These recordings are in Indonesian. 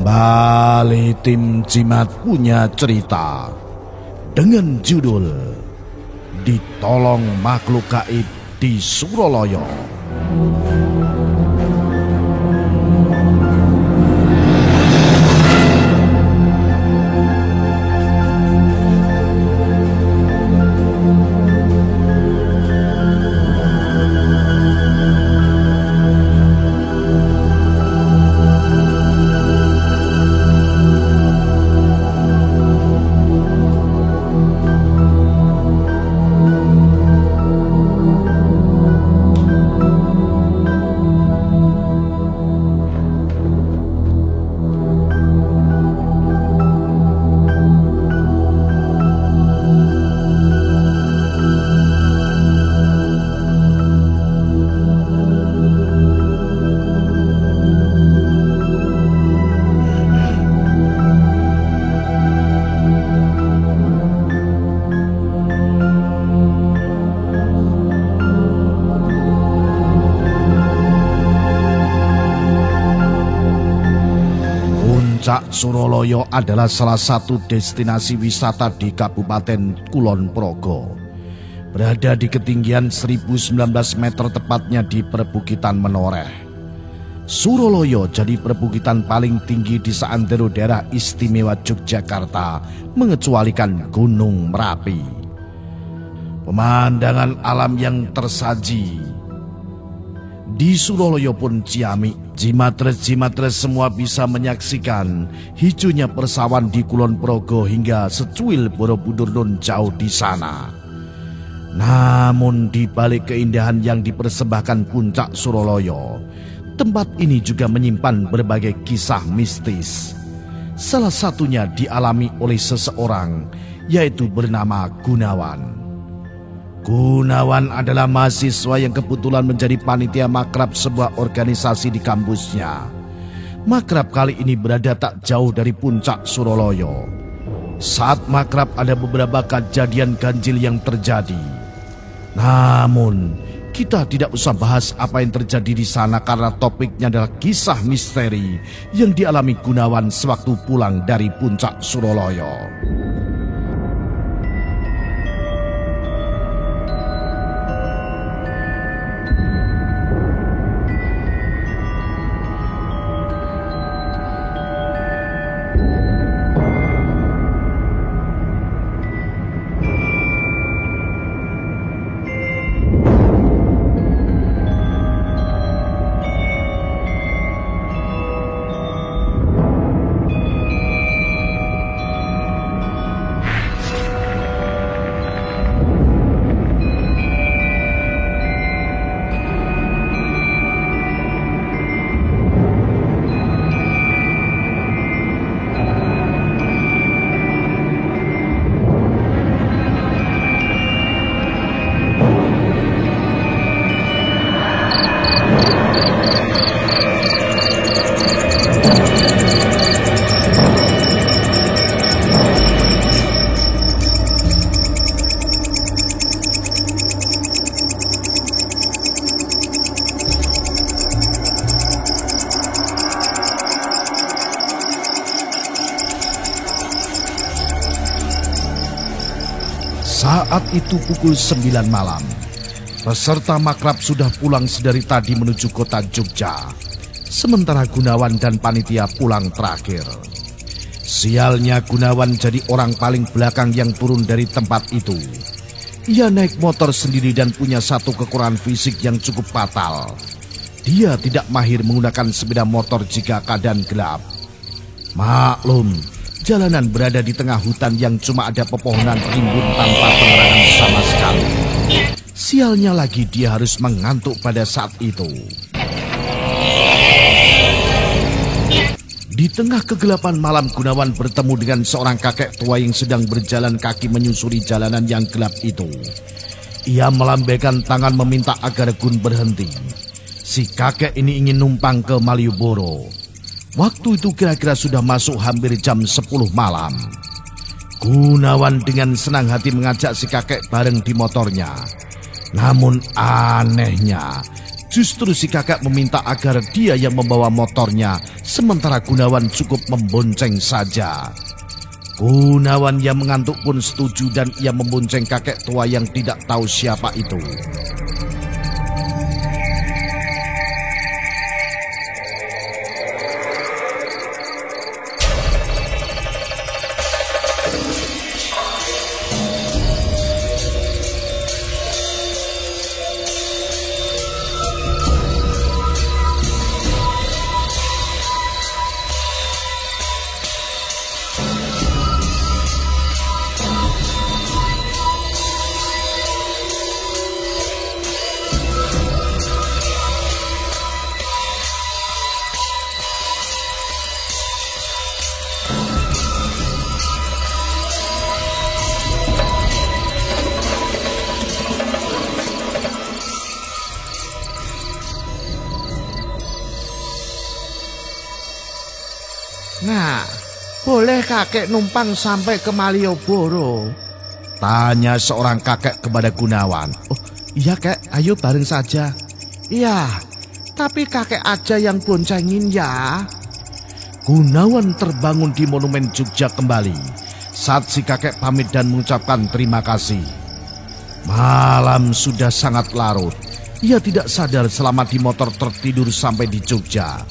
Kembali tim Jimat punya cerita dengan judul Ditolong Makhluk Gaib di Suroloyo. Puncak Suroloyo adalah salah satu destinasi wisata di Kabupaten Kulon Progo. Berada di ketinggian 1019 meter tepatnya di perbukitan Menoreh. Suroloyo jadi perbukitan paling tinggi di seantero daerah istimewa Yogyakarta, mengecualikan Gunung Merapi. Pemandangan alam yang tersaji di Suroloyo pun ciamik. Jimatres-jimatres semua bisa menyaksikan hijaunya persawahan di Kulon Progo hingga secuil Borobudur nun jauh di sana. Namun di balik keindahan yang dipersembahkan puncak Suroloyo, tempat ini juga menyimpan berbagai kisah mistis. Salah satunya dialami oleh seseorang, yaitu bernama Gunawan. Gunawan adalah mahasiswa yang kebetulan menjadi panitia makrab sebuah organisasi di kampusnya. Makrab kali ini berada tak jauh dari puncak Suroloyo. Saat makrab ada beberapa kejadian ganjil yang terjadi. Namun, kita tidak usah bahas apa yang terjadi di sana karena topiknya adalah kisah misteri yang dialami Gunawan sewaktu pulang dari puncak Suroloyo. Saat itu pukul 9 malam. Peserta makrab sudah pulang sedari tadi menuju kota Jogja. Sementara Gunawan dan panitia pulang terakhir. Sialnya Gunawan jadi orang paling belakang yang turun dari tempat itu. Ia naik motor sendiri dan punya satu kekurangan fisik yang cukup fatal. Dia tidak mahir menggunakan sepeda motor jika keadaan gelap. Maklum, jalanan berada di tengah hutan yang cuma ada pepohonan rimbun tanpa penerangan sama sekali. Sialnya lagi dia harus mengantuk pada saat itu. Di tengah kegelapan malam, Gunawan bertemu dengan seorang kakek tua yang sedang berjalan kaki menyusuri jalanan yang gelap itu. Ia melambaikan tangan meminta agar Gun berhenti. Si kakek ini ingin numpang ke Malioboro. Waktu itu kira-kira sudah masuk hampir jam 10 malam. Gunawan dengan senang hati mengajak si kakek bareng di motornya. Namun anehnya, Justru si kakek meminta agar dia yang membawa motornya, sementara Gunawan cukup membonceng saja. Gunawan yang mengantuk pun setuju dan ia membonceng kakek tua yang tidak tahu siapa itu. Nah, boleh kakek numpang sampai ke Malioboro? Tanya seorang kakek kepada Gunawan. Oh iya kek, ayo bareng saja. Iya, tapi kakek aja yang boncengin ya. Gunawan terbangun di Monumen Jogja kembali saat si kakek pamit dan mengucapkan terima kasih. Malam sudah sangat larut. Ia tidak sadar selama di motor tertidur sampai di Jogja.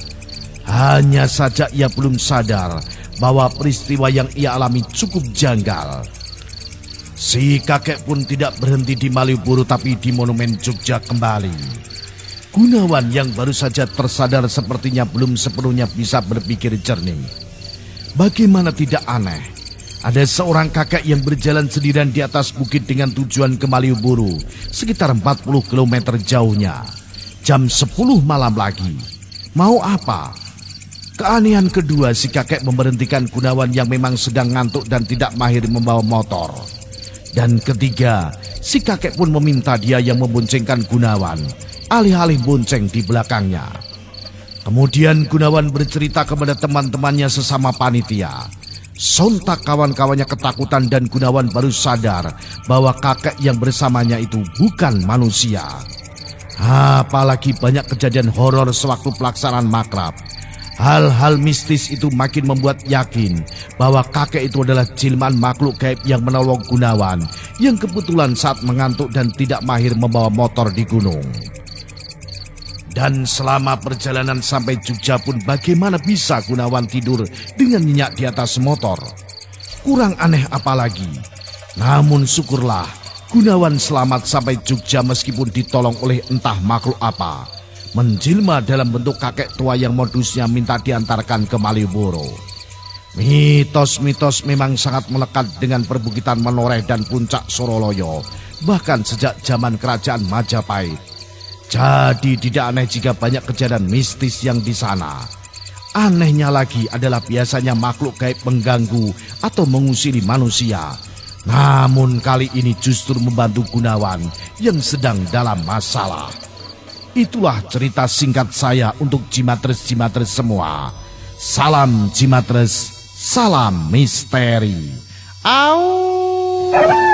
Hanya saja ia belum sadar bahwa peristiwa yang ia alami cukup janggal. Si kakek pun tidak berhenti di Malioboro tapi di Monumen Jogja kembali. Gunawan yang baru saja tersadar sepertinya belum sepenuhnya bisa berpikir jernih. Bagaimana tidak aneh, ada seorang kakek yang berjalan sendirian di atas bukit dengan tujuan ke Malioboro, sekitar 40 km jauhnya. Jam 10 malam lagi. Mau apa? Keanehan kedua, si kakek memberhentikan Gunawan yang memang sedang ngantuk dan tidak mahir membawa motor. Dan ketiga, si kakek pun meminta dia yang memboncengkan Gunawan, alih-alih bonceng di belakangnya. Kemudian Gunawan bercerita kepada teman-temannya sesama panitia. Sontak kawan-kawannya ketakutan dan Gunawan baru sadar bahwa kakek yang bersamanya itu bukan manusia. Apalagi banyak kejadian horor sewaktu pelaksanaan makrab. Hal-hal mistis itu makin membuat yakin bahwa kakek itu adalah jelmaan makhluk gaib yang menolong Gunawan yang kebetulan saat mengantuk dan tidak mahir membawa motor di gunung. Dan selama perjalanan sampai Jogja pun bagaimana bisa Gunawan tidur dengan nyenyak di atas motor? Kurang aneh apalagi. Namun syukurlah Gunawan selamat sampai Jogja meskipun ditolong oleh entah makhluk apa. Menjelma dalam bentuk kakek tua yang modusnya minta diantarkan ke Malioboro. Mitos-mitos memang sangat melekat dengan perbukitan Menoreh dan puncak Soroloyo, bahkan sejak zaman kerajaan Majapahit. Jadi tidak aneh jika banyak kejadian mistis yang di sana. Anehnya lagi adalah biasanya makhluk gaib mengganggu atau mengusiri manusia. Namun kali ini justru membantu Gunawan yang sedang dalam masalah. Itulah cerita singkat saya untuk Jimatres-Jimatres semua. Salam Jimatres, salam misteri. Au!